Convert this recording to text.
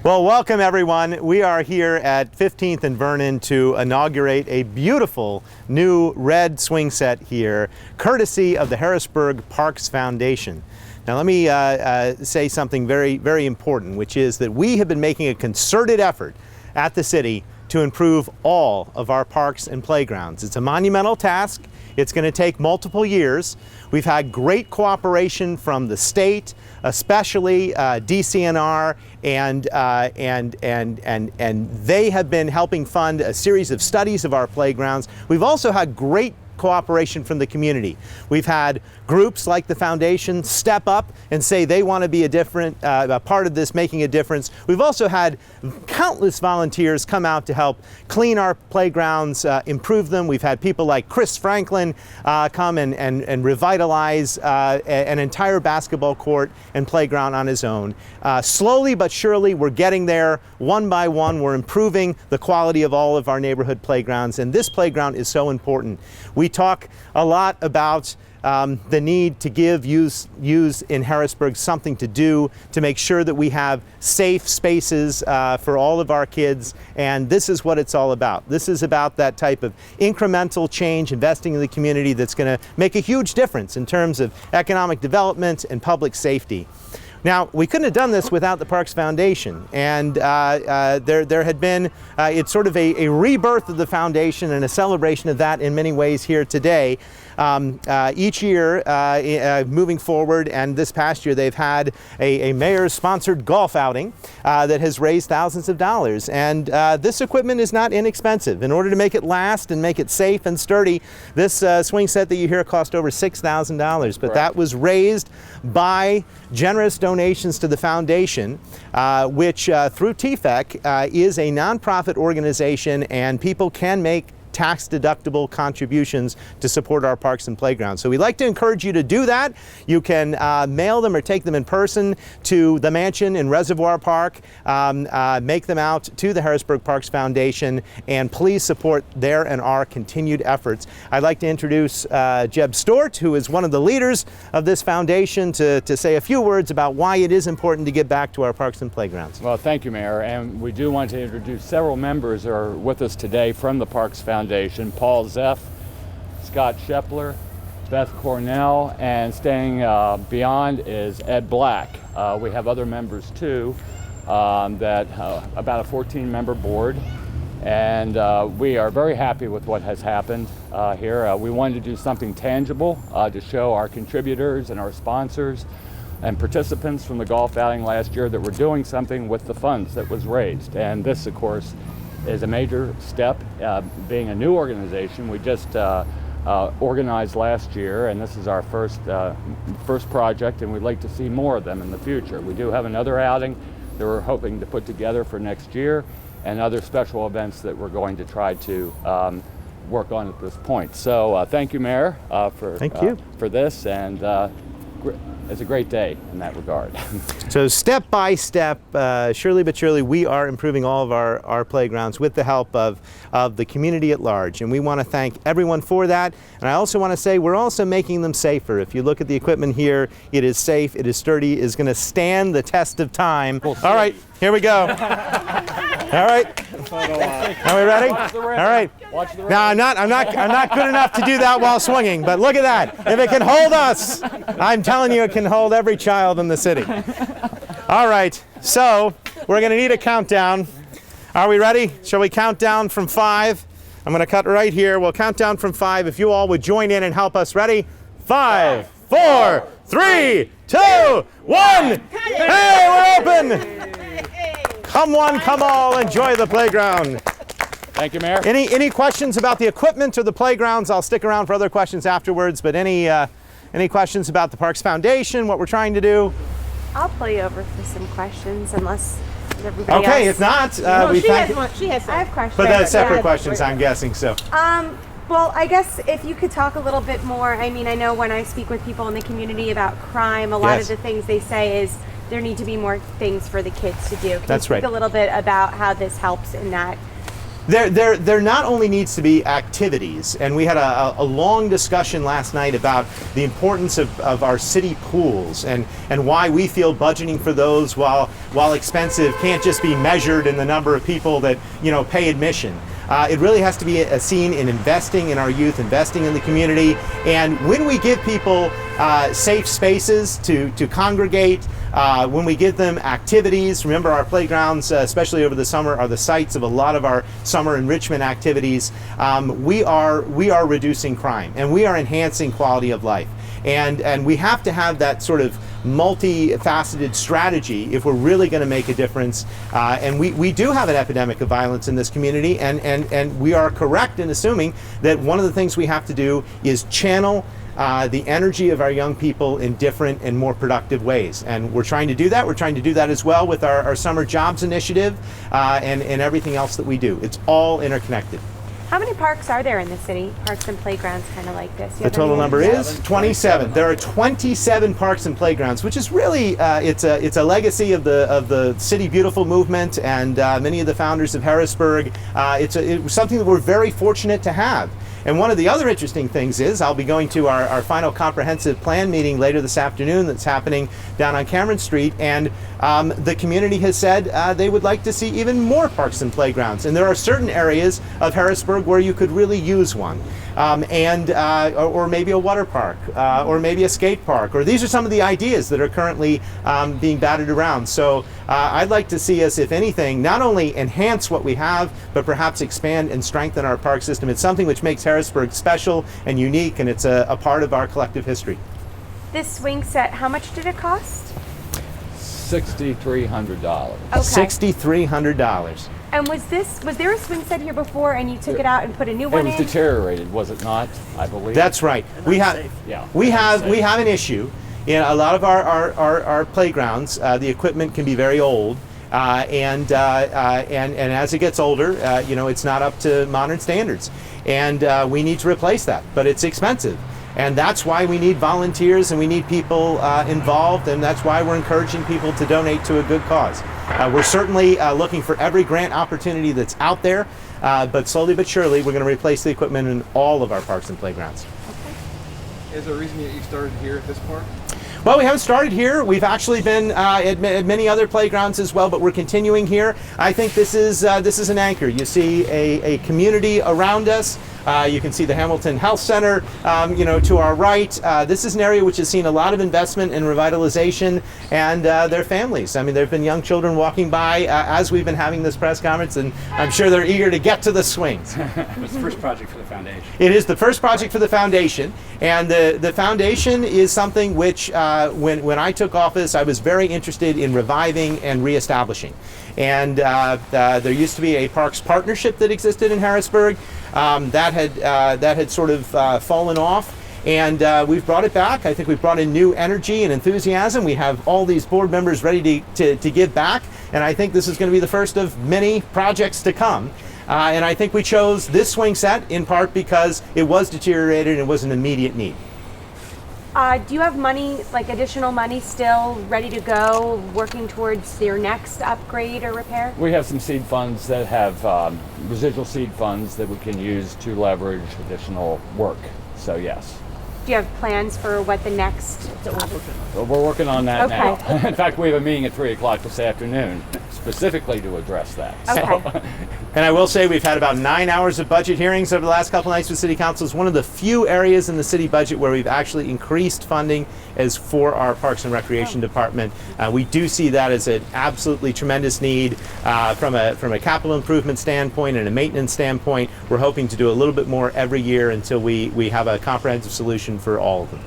Well, welcome everyone. We are here at 15th and Vernon to inaugurate a beautiful new red swing set here, courtesy of the Harrisburg Parks Foundation. Now let me say something very, very important, which is that we have been making a concerted effort at the city to improve all of our parks and playgrounds. It's a monumental task. It's going to take multiple years. We've had great cooperation from the state, especially DCNR, and they have been helping fund a series of studies of our playgrounds. We've also had great cooperation from the community. We've had groups like the foundation step up and say they want to be a part of this, making a difference. We've also had countless volunteers come out to help clean our playgrounds, improve them. We've had people like Chris Franklin come and revitalize an entire basketball court and playground on his own. Slowly but surely, we're getting there. One by one, we're improving the quality of all of our neighborhood playgrounds, and this playground is so important. We talk a lot about the need to give youth in Harrisburg something to do to make sure that we have safe spaces for all of our kids, and this is what it's all about. This is about that type of incremental change, investing in the community that's going to make a huge difference in terms of economic development and public safety. Now, we couldn't have done this without the Parks Foundation, and there had been, it's sort of a rebirth of the foundation and a celebration of that in many ways here today. Each year, moving forward, and this past year, they've had a mayor's-sponsored golf outing that has raised thousands of dollars. And this equipment is not inexpensive. In order to make it last and make it safe and sturdy, this swing set that you hear cost over $6,000. But that was raised by generous donations to the foundation, which through TFEC is a nonprofit organization, and people can make tax-deductible contributions to support our parks and playgrounds. So we'd like to encourage you to do that. You can mail them or take them in person to the mansion in Reservoir Park, make them out to the Harrisburg Parks Foundation, and please support their and our continued efforts. I'd like to introduce Jeb Stewart, who is one of the leaders of this foundation, to say a few words about why it is important to get back to our parks and playgrounds. Well, thank you, Mayor, and we do want to introduce several members who are with us today from the Parks Foundation. Paul Zeff, Scott Shepler, Beth Cornell, and staying beyond is Ed Black. We have other members too, about a 14-member board, and we are very happy with what has happened here. We wanted to do something tangible to show our contributors and our sponsors and participants from the golf outing last year that we're doing something with the funds that was raised. And this, of course, is a major step. Being a new organization, we just organized last year, and this is our first project, and we'd like to see more of them in the future. We do have another outing that we're hoping to put together for next year, and other special events that we're going to try to work on at this point. So thank you, Mayor, for this, and it's a great day in that regard. So step by step, surely but surely, we are improving all of our playgrounds with the help of the community at large. And we want to thank everyone for that. And I also want to say we're also making them safer. If you look at the equipment here, it is safe, it is sturdy, it is going to stand the test of time. All right, here we go. All right. Are we ready? All right. Now I'm not good enough to do that while swinging, but look at that. If it can hold us, I'm telling you, it can hold every child in the city. All right. So we're going to need a countdown. Are we ready? Shall we count down from 5? I'm going to cut right here. We'll count down from 5. If you all would join in and help us. Ready? 5, 4, 3, 2, 1. Hey, we're open. Come one, come all, enjoy the playground. Thank you, Mayor. Any questions about the equipment or the playgrounds? I'll stick around for other questions afterwards, but any questions about the Parks Foundation, what we're trying to do? I'll play over for some questions, unless everybody else... Okay, if not, she has one. She has some. I have questions. But that's separate questions, I'm guessing, so. Well, I guess if you could talk a little bit more, I mean, I know when I speak with people in the community about crime, a lot of the things they say is there need to be more things for the kids to do. Can you speak a little bit about how this helps in that There not only needs to be activities, and we had a long discussion last night about the importance of our city pools and why we feel budgeting for those, while expensive, can't just be measured in the number of people that pay admission. It really has to be seen in investing in our youth, investing in the community, and when we give people safe spaces to congregate, when we give them activities. Remember, our playgrounds, especially over the summer, are the sites of a lot of our summer enrichment activities. We are reducing crime, and we are enhancing quality of life. And we have to have that sort of multifaceted strategy if we're really going to make a difference. And we do have an epidemic of violence in this community, and we are correct in assuming that one of the things we have to do is channel the energy of our young people in different and more productive ways. And we're trying to do that. We're trying to do that as well with our summer jobs initiative and everything else that we do. It's all interconnected. How many parks are there in the city? Parks and playgrounds kind of like this? The total number is 27. There are 27 parks and playgrounds, which is really it's a legacy of the City Beautiful movement and many of the founders of Harrisburg. It's something that we're very fortunate to have. And one of the other interesting things is I'll be going to our final comprehensive plan meeting later this afternoon that's happening down on Cameron Street, and the community has said they would like to see even more parks and playgrounds. And there are certain areas of Harrisburg where you could really use one. Or maybe a water park, or maybe a skate park, or these are some of the ideas that are currently being batted around. So I'd like to see us, if anything, not only enhance what we have, but perhaps expand and strengthen our park system. It's something which makes Harrisburg special and unique, and it's a part of our collective history. This swing set, how much did it cost? $6,300. Okay. $6,300. And was there a swing set here before, and you took it out and put a new one in? It was deteriorated, was it not? I believe. That's right. We have an issue in a lot of our playgrounds. The equipment can be very old, and as it gets older, it's not up to modern standards, and we need to replace that. But it's expensive. And that's why we need volunteers and we need people involved, and that's why we're encouraging people to donate to a good cause. We're certainly looking for every grant opportunity that's out there, but slowly but surely we're going to replace the equipment in all of our parks and playgrounds. Okay. Is there a reason that you started here at this park? Well, we haven't started here. We've actually been at many other playgrounds as well, but we're continuing here. I think this is an anchor. You see a community around us. You can see the Hamilton Health Center, to our right. This is an area which has seen a lot of investment in revitalization and their families. I mean, there have been young children walking by as we've been having this press conference, and I'm sure they're eager to get to the swings. It's the first project for the foundation. It is the first project for the foundation, and the foundation is something which, when I took office, I was very interested in reviving and reestablishing. And there used to be a parks partnership that existed in Harrisburg that had sort of fallen off, and we've brought it back. I think we've brought in new energy and enthusiasm. We have all these board members ready to give back, and I think this is going to be the first of many projects to come. And I think we chose this swing set in part because it was deteriorated and it was an immediate need. Do you have money, like additional money still ready to go, working towards your next upgrade or repair? We have some seed funds that have residual seed funds that we can use to leverage additional work. So yes. Do you have plans for what the next? We're working on that now. Okay. In fact, we have a meeting at 3 o'clock this afternoon specifically to address that. Okay. And I will say we've had about 9 hours of budget hearings over the last couple nights with City Council. It's one of the few areas in the city budget where we've actually increased funding as for our Parks and Recreation Department. We do see that as an absolutely tremendous need from a capital improvement standpoint and a maintenance standpoint. We're hoping to do a little bit more every year until we have a comprehensive solution for all of them.